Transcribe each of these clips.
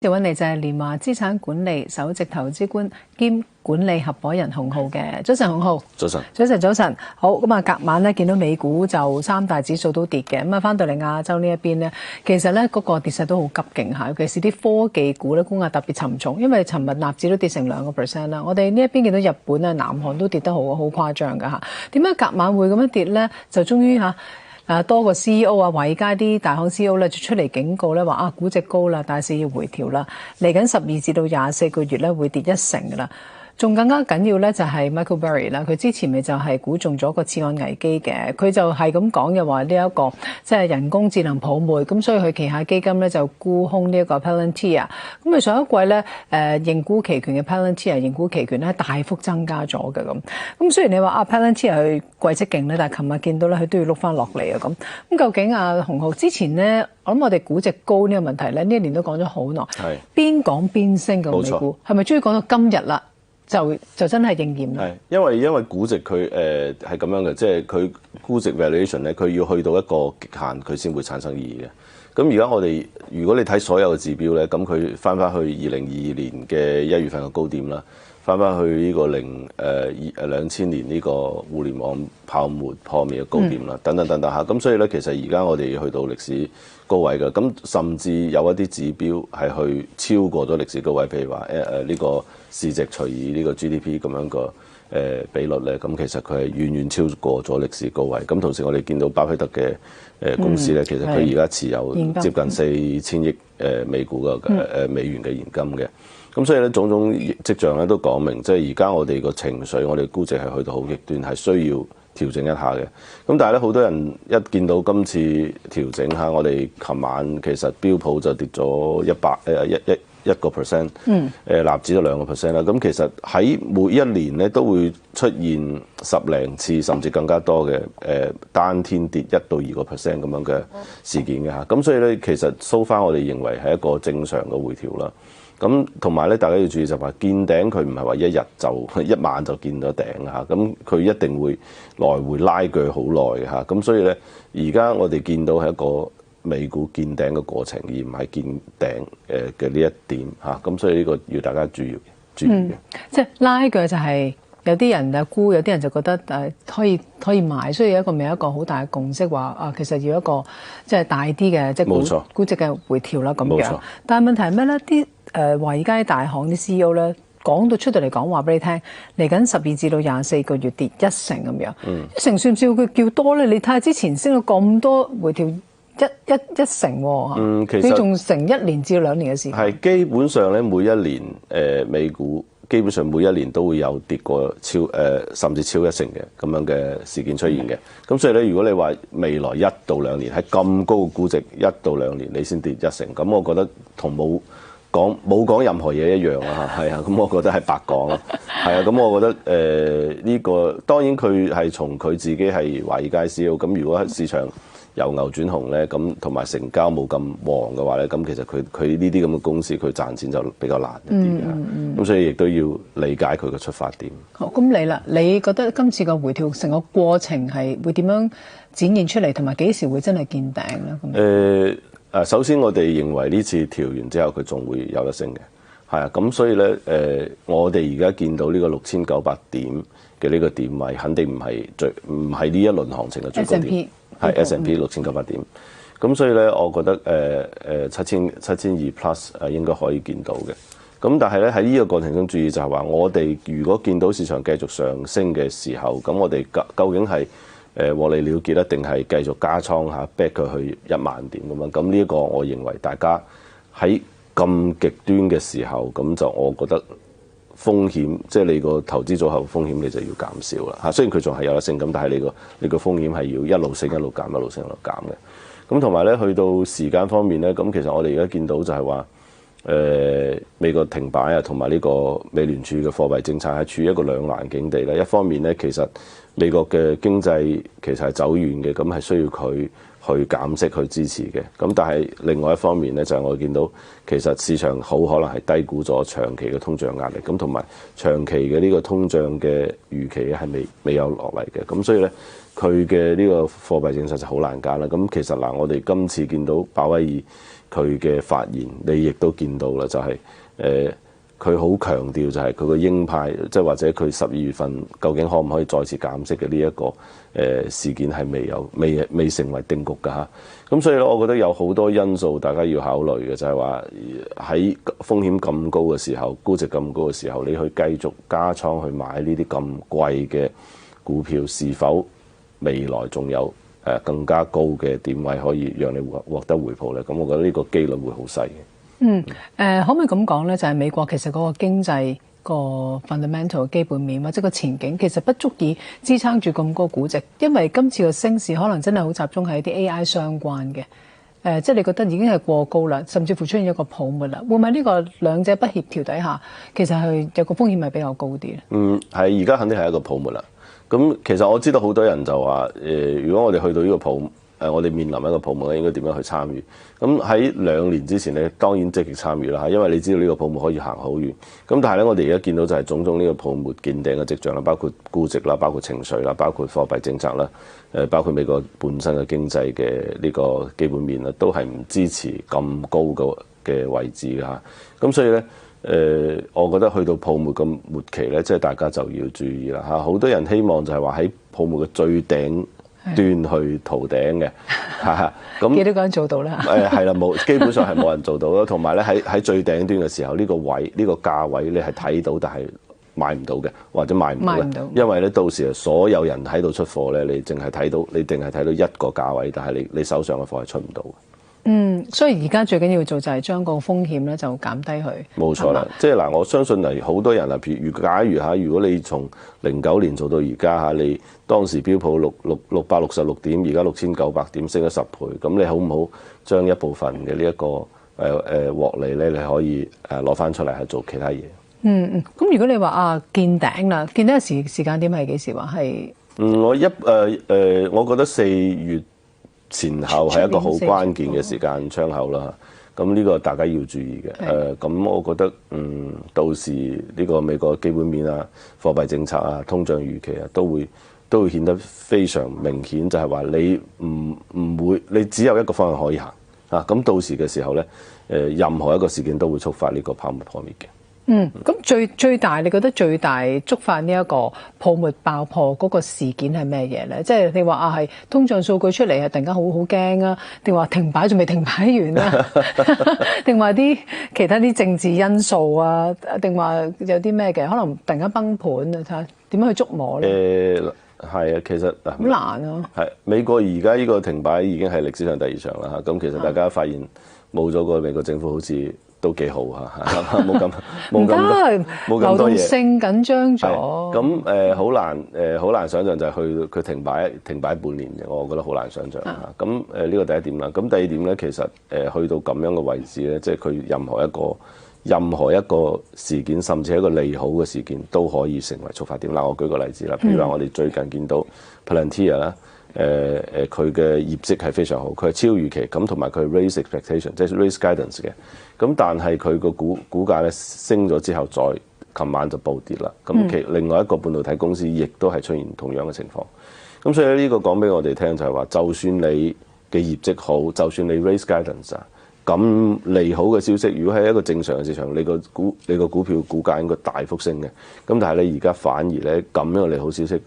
揾嚟就係聯華資產管理首席投資官兼管理合夥人洪灝嘅。早晨，洪灝。早晨。早晨。好，咁啊，隔晚咧見到美股就三大指數都跌嘅，咁啊翻到嚟亞洲呢一邊咧，其實咧嗰個跌勢都好急勁下，尤其是啲科技股咧，沽壓特別沉重，因為尋日納指都跌成2%啦。我哋呢一邊見到日本啊、南韓都跌得好誇張㗎嚇。點解隔晚會咁樣跌咧？就終於多個 CEO 啊，華爾街啲大行 CEO 咧就出嚟警告咧，話估值高啦，大市要回調啦，嚟緊12至到24個月咧會跌1成㗎啦。仲更加緊要咧就係 Michael Burry 啦，佢之前咪就係估中咗個次按危機嘅，佢就係咁講嘅話呢一個即係人工智能泡沫，咁所以佢旗下基金咧就沽空呢一個 Palantir，咁佢上一季咧認沽期權嘅 Palantir 認沽期權咧大幅增加咗嘅咁雖然你話Palantir 佢季績勁咧，但係琴日見到咧佢都要碌翻落嚟啊咁究竟洪灝之前咧，我諗我哋估值高呢個問題咧呢一年都講咗好耐，係邊講邊升嘅美股，係咪終於講到今日啦？就真係應驗啦。係因為估值佢係咁樣嘅，即係佢估值 valuation 咧，佢要去到一個極限，佢先會產生意義嘅。咁而家我哋如果你睇所有嘅指標咧，咁佢翻去2022年嘅1月份嘅高點啦，翻去呢個2000年呢個互聯網泡沫破滅嘅高點啦，等等嚇。咁所以咧，其實而家我哋去到歷史高位嘅，咁甚至有一啲指標係去超過咗歷史高位，譬如話呢個市值除以呢個 GDP 咁樣個比率咧，咁其實佢係遠遠超過咗歷史高位。咁同時我哋見到巴菲特嘅公司咧，其實佢而家持有接近4000億美股嘅美元嘅現金嘅。咁所以咧，種種跡象咧都講明，即係而家我哋個情緒，我哋估值係去到好極端，係需要調整一下嘅。咁但係咧，好多人一見到今次調整下，我哋琴晚其實標普就跌咗1%，納指都2%啦。咁其實喺每一年咧都會出現10零次甚至更加多嘅單天跌1到2%咁樣嘅事件嘅嚇。咁所以咧，其實so far我哋認為係一個正常嘅回調啦。咁同埋咧，大家要注意就話見頂佢唔係話一晚就見到頂嚇，咁佢一定會來回拉鋸好耐嘅嚇。咁所以咧，而家我哋見到係一個美股見頂嘅過程，而唔係見頂嘅呢一點嚇。咁所以呢個要大家注意嘅。即係拉鋸就係有啲人就沽，有啲人就覺得可以買，所以有未有一個好大嘅共識話其實要一個即係大啲嘅即係估值嘅回調啦咁樣。但係問題係咩咧？啲華爾街大行啲 CEO 咧講到出到嚟講話俾你聽，嚟緊12至到24個月跌1成咁樣，一成算唔算佢叫多咧？你睇下之前升咗咁多回調一成喎，其實佢仲成1年至2年嘅事。係基本上咧，每一年美股基本上每一年都會有跌過甚至超1成嘅咁樣嘅事件出現嘅。咁所以咧，如果你話未來1到2年喺咁高嘅估值1到2年你先跌1成，咁我覺得同冇講任何嘢一樣啊，係啊，咁我覺得係白講咯，係啊，咁我覺得呢個當然佢係從佢自己係華爾街 CEO，咁如果市場由牛轉熊咧，咁同埋成交冇咁旺嘅話咧，咁其實佢呢啲咁嘅公司佢賺錢就比較難一啲嘅，咁所以亦都要理解佢嘅出發點。好，咁你覺得今次個回調成個過程係會點樣展現出嚟，同埋幾時會真係見頂咧？首先我哋認為呢次調完之後佢仲會有得升嘅，係啊，咁所以咧我哋而家見到呢個6900點嘅呢個點位，肯定唔係呢一輪行情嘅最高點，係 S&P 6900點，咁所以咧我覺得7200 plus 應該可以見到嘅。咁但係咧喺呢個過程中注意就係話，我哋如果見到市場繼續上升嘅時候，咁我哋究竟係獲利了結咧，定係繼續加倉下 back 佢去10000點咁樣？咁呢一個我認為大家喺咁極端嘅時候，咁就我覺得風險，即係你個投資組合風險，你就要減少啦嚇。雖然佢仲係有得升咁，但係你個風險係要一路升一路減，一路升一路減嘅。咁同埋咧，去到時間方面咧，咁其實我哋而家見到就係話，美國停擺啊，同埋呢個美聯儲嘅貨幣政策係處於一個兩難境地咧。一方面咧，其實美國嘅經濟其實係走遠嘅，咁係需要佢去減息去支持嘅。咁但係另外一方面咧，就係我見到其實市場好可能係低估咗長期嘅通脹壓力，咁同埋長期嘅呢個通脹嘅預期係未有落嚟嘅。咁所以咧，佢嘅呢個貨幣政策就好難揀啦。咁其實我哋今次見到鮑威爾佢嘅發言，你亦都見到啦，就係佢好強調就係佢個鷹派，即係或者佢12月份究竟可唔可以再次減息嘅呢一個事件係未成為定局㗎嚇。咁所以咧，我覺得有好多因素大家要考慮嘅，就係話喺風險咁高嘅時候，估值咁高嘅時候，你去繼續加倉去買呢啲咁貴嘅股票，是否未來仲有更加高嘅點位可以讓你獲得回報咧？咁我覺得呢個機率會好細嘅。可唔可以咁講咧？就係美國其實嗰個經濟個 fundamental 基本面或者個前景其實不足以支撐住咁高估值，因為今次個升市可能真係好集中喺啲 AI 相關嘅。即係你覺得已經係過高啦，甚至乎出現一個泡沫啦。會唔會呢個兩者不協調底下，其實係有個風險係比較高啲咧？係而家肯定係一個泡沫啦。咁其實我知道好多人就話如果我哋去到呢個泡沫，我哋面臨一個泡沫咧，應該點樣去參與？咁喺2年之前咧，當然積極參與啦，因為你知道呢個泡沫可以行好遠。咁但係咧，我哋而家見到就係種種呢個泡沫見頂嘅跡象啦，包括估值啦，包括情緒啦，包括貨幣政策啦，包括美國本身嘅經濟嘅呢個基本面啦，都係唔支持咁高嘅位置嘅嚇。咁所以咧，我覺得去到泡沫咁末期咧，即係大家就要注意啦嚇。好多人希望就係話喺泡沫嘅最頂端去逃頂嘅，咁幾多個人做到咧？係啦，基本上係冇人做到咯。同埋咧，喺最頂端嘅時候，呢個位呢個價位你係睇到，但係買唔到嘅，或者買唔到嘅，因為咧到時所有人喺度出貨咧，你淨係睇到，你淨係睇到一個價位，但係你手上嘅貨係出唔到嘅。所以而家最緊要做就係將個風險咧就減低佢。冇錯啦，即係嗱，我相信嚟好多人啊，假如如果你從09年做到而家你當時標普666點，而家6900點，升咗10倍，咁你好唔好將一部分嘅呢一個獲利咧，你可以攞翻出嚟係做其他嘢？咁如果你話見頂啦，見頂嘅時間點係幾時話係？我覺得4月前後係一個好關鍵嘅時間窗口啦，咁呢個大家要注意嘅。咁我覺得到時呢個美國基本面啊、貨幣政策啊、通脹預期啊，都會顯得非常明顯，就係話你唔會，你只有一個方向可以行啊。咁到時嘅時候咧，任何一個事件都會觸發呢個泡沫破滅嘅。咁最大，你覺得最大觸發呢一個泡沫爆破嗰個事件係咩嘢咧？即係你話係通脹數據出嚟係突然間好驚啊，定話停擺仲未停擺完啊？定話啲其他啲政治因素啊？定話有啲咩嘅可能突然間崩盤啊？睇下點樣去捉摸咧？係啊，其實好難啊。係美國而家呢個停擺已經係歷史上第2場啦嚇。咁其實大家發現冇咗個美國政府好似都幾好嚇，冇咁多流動性緊張咗。咁好難想像就係佢停擺半年嘅，我覺得好難想像嚇。咁呢個第一點啦。咁第二點咧，其實去到咁樣嘅位置咧，即係佢任何一個事件，甚至係一個利好嘅事件，都可以成為觸發點。嗱，我舉個例子啦，譬如話我哋最近見到 Palantir 啦。佢嘅業績係非常好，佢係超預期咁，同埋佢 raise expectation， 即係 raise guidance 嘅。咁但係佢個股價咧升咗之後，琴晚就暴跌啦。咁另外一個半導體公司亦都係出現同樣嘅情況。咁所以呢個講俾我哋聽就係話，就算你嘅業績好，就算你 raise guidance 啊，咁利好嘅消息，如果係一個正常嘅市場，你個股票股價應該大幅升嘅。咁但係你而家反而咧咁樣嘅利好消息，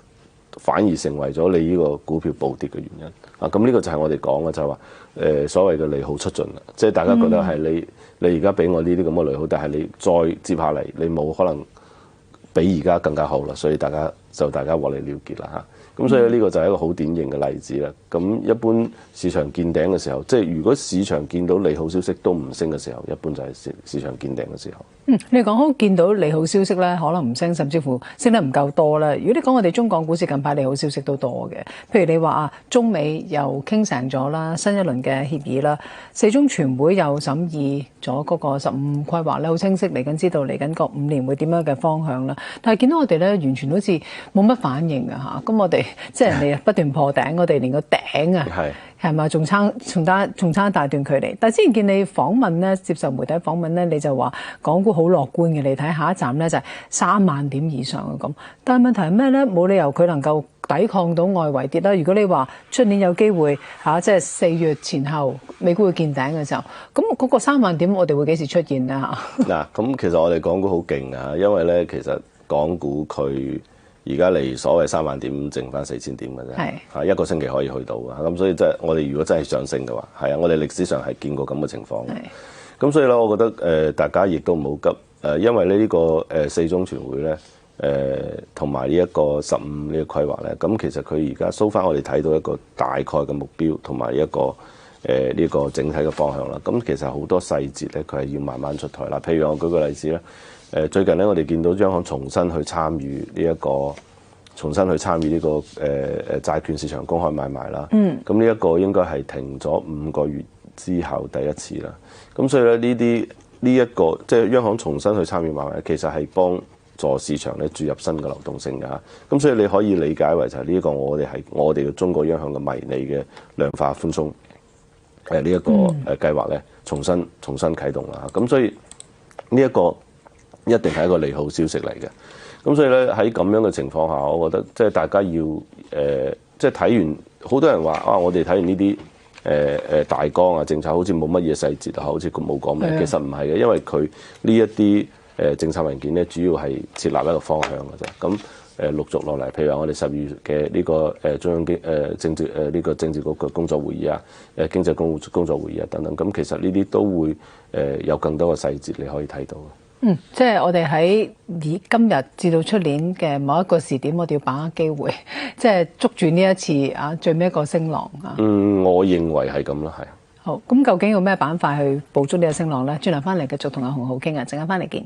反而成為咗你呢個股票暴跌嘅原因啊！咁呢個就係我哋講嘅，就係話所謂嘅利好出盡啦，即係大家覺得係你而家俾我呢啲咁嘅利好，但係你再接下嚟你冇可能比而家更加好啦，所以大家獲利了結啦嚇。咁所以呢個就係一個好典型嘅例子啦。咁一般市場見頂嘅時候，即係如果市場見到利好消息都唔升嘅時候，一般就係市場見頂嘅時候。你講好見到利好消息咧，可能唔升，甚至乎升得唔夠多啦。如果你講我哋中港股市近排利好消息都多嘅，譬如你話中美又傾成咗啦，新一輪嘅協議啦，4中全會又審議咗嗰個15規劃咧，好清晰嚟緊，知道嚟緊個5年會點樣嘅方向啦。但係見到我哋咧，完全好似冇乜反應嘅嚇。咁我哋即係人哋不斷破頂，我哋連個頂啊，係咪仲差一大段距離？但係之前見你訪問咧，接受媒體訪問咧，你就話港股好樂觀嘅，你睇下一站咧就係3萬點以上嘅咁。但係問題係咩咧？冇理由佢能夠抵抗到外圍跌啦。如果你話出年有機會即係4月前後美股會見頂嘅時候，咁嗰個3萬點我哋會幾時出現咧嚇？嗱，咁其實我哋港股好勁啊，因為咧其實港股佢而家離所謂3萬點剩翻4000點嘅啫，係一個星期可以去到啊。咁所以即係我哋如果真係上升嘅話，係啊，我哋歷史上係見過咁嘅情況。咁所以咧，我覺得大家亦都唔好急因為呢個4中全會咧同埋呢一個15呢個規劃咧，咁其實佢而家收翻我哋睇到一個大概嘅目標同埋一個呢個整體嘅方向啦。咁其實好多細節咧，佢係要慢慢出台啦。譬如我舉個例子咧。最近咧，我哋見到央行重新去參與呢個債券市場公開買賣啦。咁呢一個應該係停咗5個月之後第一次啦。咁所以咧，呢一個即係央行重新去參與買賣，其實係幫助市場咧注入新嘅流動性㗎嚇。咁所以你可以理解為就係呢一個我哋嘅中國央行嘅迷你嘅量化寬鬆呢一個計劃咧，重新啟動啦。咁所以呢一個一定係一個利好消息嚟嘅，咁所以咧喺咁樣嘅情況下，我覺得即係大家要即係睇完，好多人話啊，我哋睇完呢啲大綱啊政策，好似冇乜嘢細節啊，好似冇講咩，其實唔係嘅，因為佢呢一啲政策文件咧，主要係設立一個方向嘅啫。咁陸續落嚟，譬如話我哋12月嘅呢個中央政治呢個政治局嘅工作會議啊，經濟工作會議啊等等，咁其實呢啲都會有更多嘅細節你可以睇到。即係我哋喺今日至到出年嘅某一個時點，我哋要把握機會，即係捉住呢一次最尾一個升浪啊！我認為係咁啦，係。好，咁究竟用咩板塊去捕捉呢個升浪咧？轉頭翻嚟繼續同阿洪灝傾啊！陣間翻嚟見。